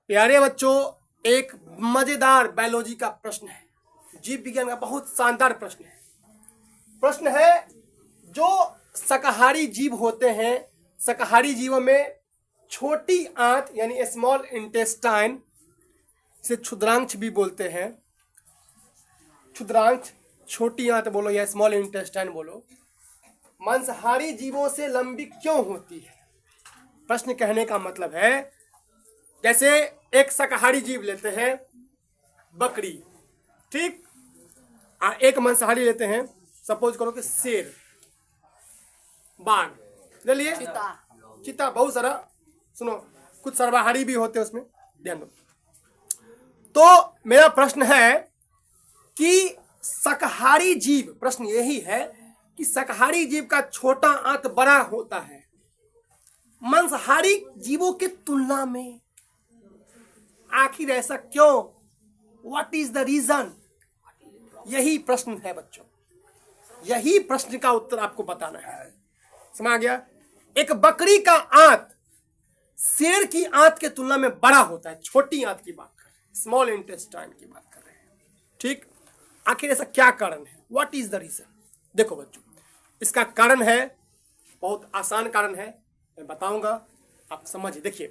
प्यारे बच्चों, एक मजेदार बायोलॉजी का प्रश्न है, जीव विज्ञान का बहुत शानदार प्रश्न है। प्रश्न है, जो शाकाहारी जीव होते हैं, शाकाहारी जीवों में छोटी आंत यानी स्मॉल इंटेस्टाइन से क्षुद्रांश भी बोलते हैं। क्षुद्रांश, छोटी आंत बोलो या स्मॉल इंटेस्टाइन बोलो, मांसाहारी जीवों से लंबी क्यों होती है? प्रश्न कहने का मतलब है, जैसे एक शाकाहारी जीव लेते हैं बकरी, ठीक, और एक मांसाहारी लेते हैं, सपोज करो कि शेर, बाघ ले लिए, चीता, बहुत सारा, सुनो कुछ सर्वाहारी भी होते हैं उसमें, ध्यान दो। तो मेरा प्रश्न है कि शाकाहारी जीव, प्रश्न यही है कि शाकाहारी जीव का छोटा आंत बड़ा होता है मांसाहारी जीवों की तुलना में, आखिर ऐसा क्यों? What is the reason? यही प्रश्न है बच्चों, यही प्रश्न का उत्तर आपको बताना है। समझ आ गया? एक बकरी का आंत शेर की आंत के तुलना में बड़ा होता है, छोटी आंत की बात कर रहे हैं, स्मॉल इंटेस्टाइन की बात कर रहे हैं, ठीक। आखिर ऐसा क्या कारण है? What is the reason? देखो बच्चों, इसका कारण है, बहुत आसान कारण है, मैं बताऊंगा, आप समझिए। देखिए,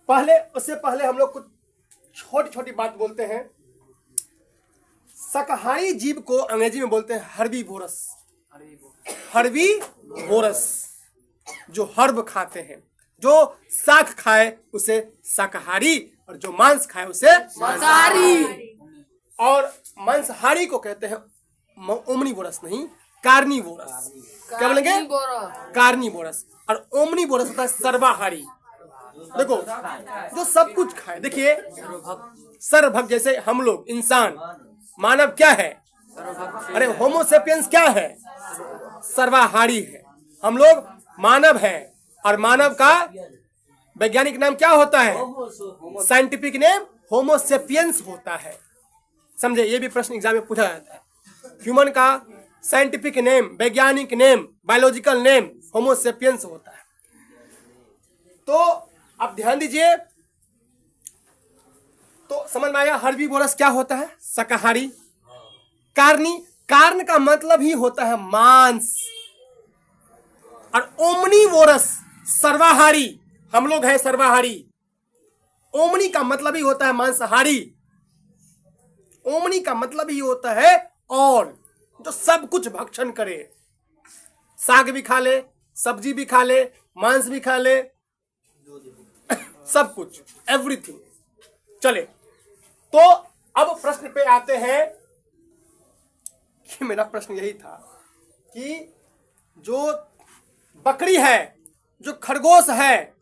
उससे पहले हम लोग कुछ छोटी छोटी बात बोलते हैं। शाकाहारी जीव को अंग्रेजी में बोलते हैं हर्बीवोरस। हर्बीवोरस, जो हर्ब खाते हैं, जो शाक खाए उसे शाकाहारी, और जो मांस खाए उसे मांसाहारी। और मांसाहारी को कहते हैं ओमनीवोरस, नहीं कार्निवोरस। क्या बोलेंगे? कार्निवोरस। और ओमनीवोरस होता है सर्वाहारी। देखो, जो सब कुछ खाए। देखिए, सर्वभक्षक, जैसे हम लोग इंसान, मानव क्या है? अरे होमोसेपियंस क्या है? सर्वाहारी है। हम लोग मानव हैं, और मानव का वैज्ञानिक नाम क्या होता है? साइंटिफिक नेम होमोसेपियंस होता है। समझे? ये भी प्रश्न एग्जाम में पूछा जाता है। ह्यूमन का साइंटिफिक नेम, वैज्ञानिक नेम, बायोलॉजिकल नेम होमोसेपियंस होता है। तो अब ध्यान दीजिए, तो समझ में आया हर्बीवोरस क्या होता है? शाकाहारी। कार्नी, कार्न का मतलब ही होता है मांस। और ओमनीवोरस सर्वाहारी, हम लोग हैं सर्वाहारी। ओमनी का मतलब ही होता है मांसाहारी। ओमनी का मतलब ही होता है और, जो सब कुछ भक्षण करे, साग भी खा ले, सब्जी भी खा ले, मांस भी खा ले, सब कुछ, एवरीथिंग। चले, तो अब प्रश्न पे आते हैं कि मेरा प्रश्न यही था कि जो बकरी है, जो खरगोश है,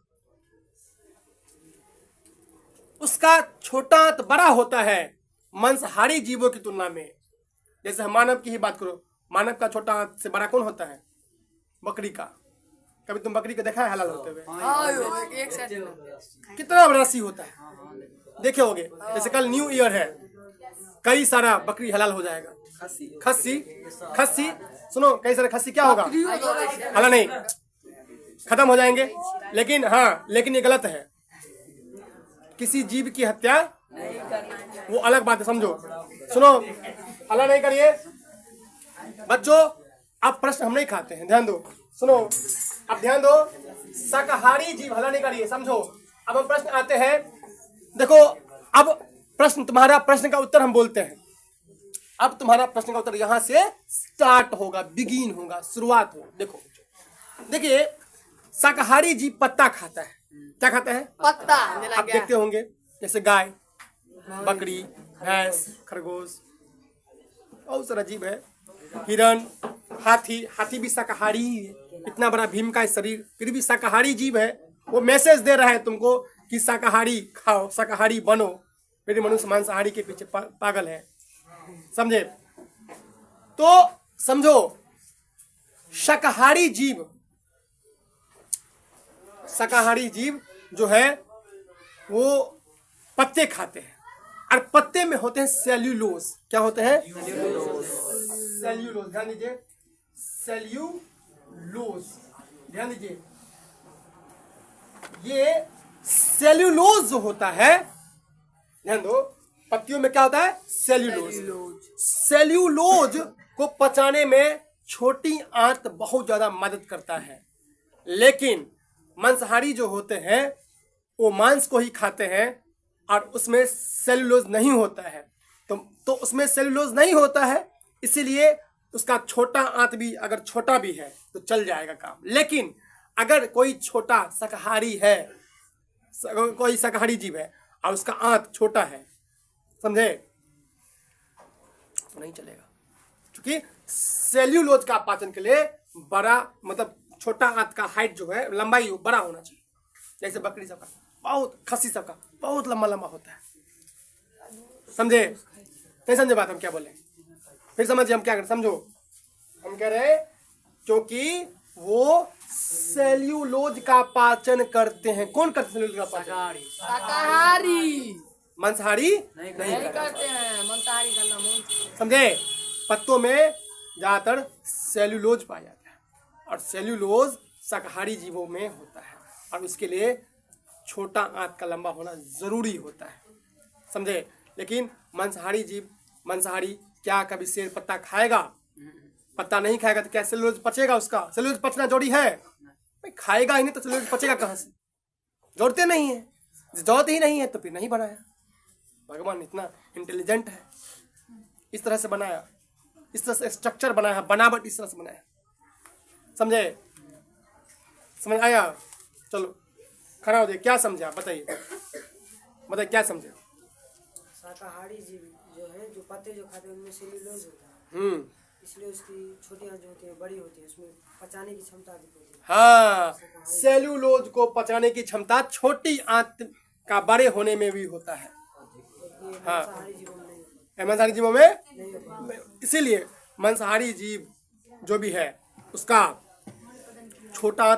उसका छोटा आंत बड़ा होता है मांसाहारी जीवों की तुलना में। जैसे मानव की ही बात करो, मानव का छोटा आंत से बड़ा कौन होता है? बकरी का। कभी तुम बकरी को देखा है हलाल होते हुए? कितना बड़ा सी होता है, देखे होगे। जैसे कल न्यू ईयर है, कई सारा बकरी हलाल हो जाएगा। खस्सी, सुनो, कई सारे खस्सी क्या होगा? हलाल नहीं, खत्म हो जाएंगे। लेकिन हाँ, लेकिन ये गलत है, किसी जीव की हत्या वो अलग बात है, समझो। सुनो, हल्ला नहीं करिए बच्चों, अब प्रश्न हम नहीं खाते हैं, ध्यान दो। सुनो, अब ध्यान दो, शाकाहारी जीव, हल्ला नहीं करिए, समझो। अब हम प्रश्न आते हैं, देखो, अब प्रश्न, तुम्हारा प्रश्न का उत्तर हम बोलते हैं। अब तुम्हारा प्रश्न का उत्तर यहां से स्टार्ट होगा, बिगिन होगा, शुरुआत होगा। देखो, देखिए, शाकाहारी जीव पत्ता खाता है। क्या खाता है? पत्ता। आप देखते होंगे, जैसे गाय, बकरी, भैंस, खरगोश, बहुत सारा जीव है, हिरण, हाथी भी शाकाहारी ही है। इतना बड़ा भीम का शरीर, फिर भी शाकाहारी जीव है। वो मैसेज दे रहा है तुमको कि शाकाहारी खाओ, शाकाहारी बनो। मेरे मनुष्य मांसाहारी के पीछे पागल है, समझे? तो समझो, शाकाहारी जीव जो है वो पत्ते खाते हैं, और पत्ते में होते हैं सेल्यूलोज। क्या होते हैं? सेल्यूलोज। ध्यान दीजिए, सेल्यूलोज, ध्यान दीजिए। ये सेल्यूलोज जो होता है ध्यान दो, पत्तियों में क्या होता है? सेल्यूलोज। सेल्यूलोज को पचाने में छोटी आंत बहुत ज्यादा मदद करता है, लेकिन मांसाहारी जो होते हैं वो मांस को ही खाते हैं और उसमें सेल्यूलोज नहीं होता है। तो उसमें सेल्यूलोज नहीं होता है, इसीलिए उसका छोटा आंत भी अगर छोटा भी है तो चल जाएगा काम। लेकिन अगर कोई छोटा शाकाहारी है, कोई शाकाहारी जीव है और उसका आंत छोटा है, समझे, तो नहीं चलेगा, क्योंकि सेल्यूलोज का पाचन के लिए बड़ा मतलब छोटा आंत का हाइट जो है, लंबाई बड़ा होना चाहिए। जैसे बकरी सबका बहुत, खस्सी सबका बहुत लंबा लंबा होता है, समझे? नहीं समझे बात हम क्या बोले? फिर समझिए हम क्या करें, समझो। हम कह रहे हैं क्योंकि वो सेल्यूलोज का पाचन करते हैं। कौन करते हैं सेल्यूलोज का पाचन? शाकाहारी। मांसाहारी नहीं करते हैं, मांसाहारी करना मन। समझे? पत्तों में ज्यादातर सेल्यूलोज पाया जाता है और सेल्यूलोज शाकाहारी जीवों में होता है और उसके लिए छोटा आंत का लंबा होना जरूरी होता है, समझे? लेकिन मांसाहारी जीव, मांसाहारी क्या कभी शेर पत्ता खाएगा? पत्ता नहीं खाएगा तो क्या सेल्यूलोज पचेगा? उसका सेल्यूलोज पचना जरूरी है? भाई खाएगा ही नहीं तो सेल्यूलोज पचेगा कहाँ से? जोड़ते नहीं है, जरूरत ही नहीं है तो फिर नहीं बनाया। भगवान इतना इंटेलिजेंट है, इस तरह से बनाया, इस तरह से स्ट्रक्चर बनाया, बनावट इस तरह से बनाया, समझे? समझ आया? चलो खड़ा हो जाए, क्या समझे आप बताइए, बताइए क्या समझे? शाकाहारी जीव जो है, जो पत्ते जो खाते हैं उनमें सेल्यूलोज होता है, इसलिए उसकी छोटी आंत जो होती है बड़ी होती है, उसमें पचाने की क्षमता अधिक होती है। हाँ, सेल्यूलोज को पचाने की क्षमता छोटी आंत का बड़े होने में भी होता है। हाँ, मांसाहारी जीवों में नहीं होता। मांसाहारी जीवों में इसीलिए मांसाहारी जीव जो भी है उसका छोटा